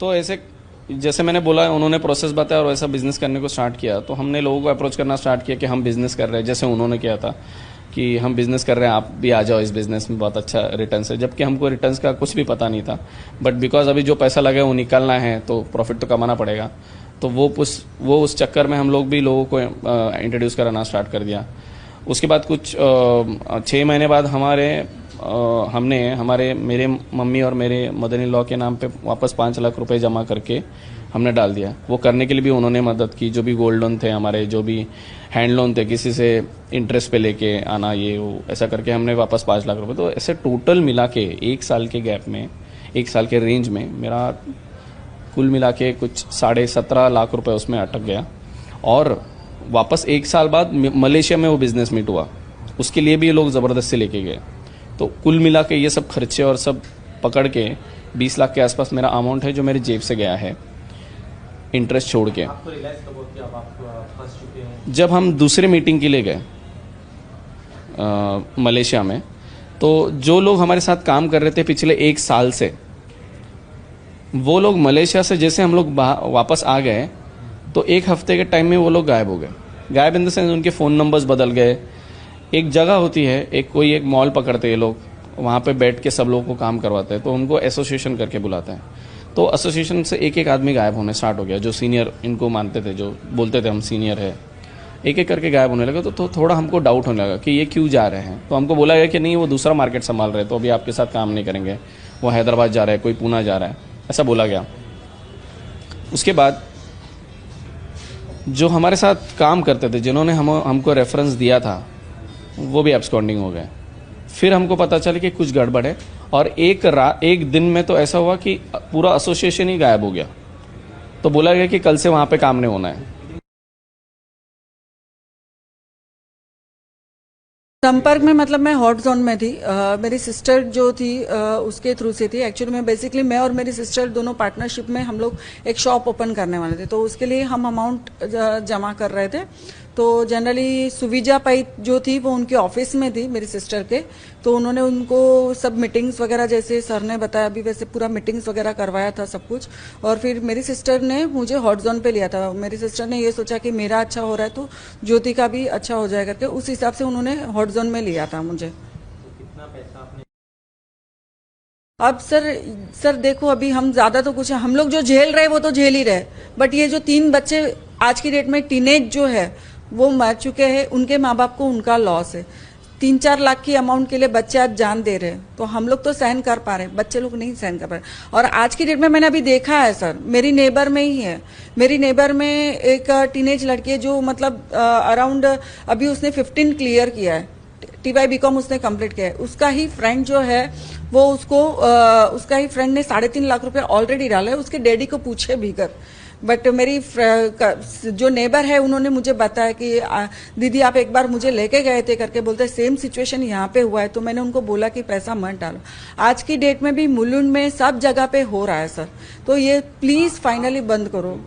तो ऐसे जैसे मैंने बोला उन्होंने प्रोसेस बताया और वैसा बिजनेस करने को स्टार्ट किया, तो हमने लोगों को अप्रोच करना स्टार्ट किया कि हम बिजनेस कर रहे हैं, जैसे उन्होंने किया था कि हम बिजनेस कर रहे हैं, आप भी आ जाओ इस बिजनेस में, बहुत अच्छा रिटर्न है। जबकि हमको रिटर्न्स का कुछ भी पता नहीं था, बट बिकॉज अभी जो पैसा लगे वो निकालना है तो प्रॉफिट तो कमाना पड़ेगा। तो वो उस चक्कर में हम लोग भी लोगों को इंट्रोड्यूस कराना स्टार्ट कर दिया। उसके बाद कुछ 6 महीने बाद हमने मेरे मम्मी और मेरे मदर इन लॉ के नाम पे वापस 5 लाख रुपए जमा करके हमने डाल दिया। वो करने के लिए भी उन्होंने मदद की, जो भी गोल्ड लोन थे हमारे, जो भी हैंड लोन थे, किसी से इंटरेस्ट पे लेके आना, ये वो ऐसा करके हमने वापस 5 लाख रुपए। तो ऐसे टोटल मिला के 1 साल के गैप में, 1 साल के रेंज में मेरा कुल मिला के कुछ 17.5 लाख रुपए उसमें अटक गया। और वापस 1 साल बाद मलेशिया में वो बिजनेस मीट हुआ, उसके लिए भी ये लोग ज़बरदस्ती लेके गए। तो कुल मिला के ये सब खर्चे और सब पकड़ के 20 लाख के आसपास मेरा अमाउंट है जो मेरी जेब से गया है, इंटरेस्ट छोड़ के। आपको रियलाइज कब हुआ कि अब आप फंस चुके हैं? जब हम दूसरे मीटिंग के लिए गए मलेशिया में, तो जो लोग हमारे साथ काम कर रहे थे पिछले 1 साल से, वो लोग मलेशिया से जैसे हम लोग वापस आ गए तो 1 हफ्ते के टाइम में वो लोग गायब हो गए। गायब इन द सेंस उनके फ़ोन नंबर्स बदल गए। एक जगह होती है, एक मॉल पकड़ते हैं लोग, वहाँ पे बैठ के सब लोगों को काम करवाते हैं, तो उनको एसोसिएशन करके बुलाते हैं। तो एसोसिएशन से एक आदमी गायब होने स्टार्ट हो गया, जो सीनियर इनको मानते थे, जो बोलते थे हम सीनियर है, एक करके गायब होने लगा। तो थोड़ा हमको डाउट होने लगा कि ये क्यों जा रहे हैं। तो हमको बोला गया कि नहीं, वो दूसरा मार्केट संभाल रहे हैं, तो अभी आपके साथ काम नहीं करेंगे, वो हैदराबाद जा रहे हैं, कोई पूना जा रहा है, ऐसा बोला गया। उसके बाद जो हमारे साथ काम करते थे, जिन्होंने हमको रेफरेंस दिया था, वो भी एब्सकॉन्डिंग हो गए। फिर हमको पता चला कि कुछ गड़बड़ है, और एक दिन में तो ऐसा हुआ कि पूरा एसोसिएशन ही गायब हो गया। तो बोला गया कि कल से वहाँ पे काम नहीं होना है। संपर्क में मतलब मैं हॉट जोन में थी। मेरी सिस्टर जो थी उसके थ्रू से थी। एक्चुअली मैं और मेरी सिस्टर दोनों पार्टनरशिप में हम लोग एक शॉप ओपन करने वाले थे, तो उसके लिए हम अमाउंट जमा कर रहे थे। तो जनरली सुविजा पाइप जो थी वो उनके ऑफिस में थी, मेरी सिस्टर के। तो उन्होंने उनको सब मीटिंग्स वगैरह, जैसे सर ने बताया अभी, वैसे पूरा मीटिंग्स वगैरह करवाया था सब कुछ। और फिर मेरी सिस्टर ने मुझे हॉट जोन पे लिया था। मेरी सिस्टर ने ये सोचा कि मेरा अच्छा हो रहा है तो ज्योति का भी अच्छा हो जाएगा करके, उस हिसाब से उन्होंने हॉट जोन में लिया था मुझे। तो कितना पैसा आपने? अब सर देखो, अभी हम ज्यादा तो कुछ, हम लोग जो झेल रहे वो तो झेल ही रहे, बट ये जो 3 बच्चे आज की डेट में टीनेज जो है वो मर चुके हैं, उनके माँ बाप को उनका लॉस है। 3-4 लाख की अमाउंट के लिए बच्चे आज जान दे रहे हैं, तो हम लोग तो सहन कर पा रहे हैं, बच्चे लोग नहीं सहन कर पा रहे। और आज की डेट में मैंने अभी देखा है सर, मेरी नेबर में ही है, मेरी नेबर में एक टीनेज लड़की है जो मतलब अराउंड अभी उसने 15 क्लियर किया है, TY BCom उसने कंप्लीट किया है। उसका ही फ्रेंड जो है वो उसका ही फ्रेंड ने 3.5 लाख रुपए ऑलरेडी डाला है, उसके डैडी को पूछे भी कर। बट मेरी जो नेबर है उन्होंने मुझे बताया कि दीदी आप एक बार मुझे लेके गए थे करके, बोलते सेम सिचुएशन यहाँ पे हुआ है। तो मैंने उनको बोला कि पैसा मत डालो। आज की डेट में भी मुलुंड में सब जगह पे हो रहा है सर, तो ये प्लीज फाइनली बंद करो।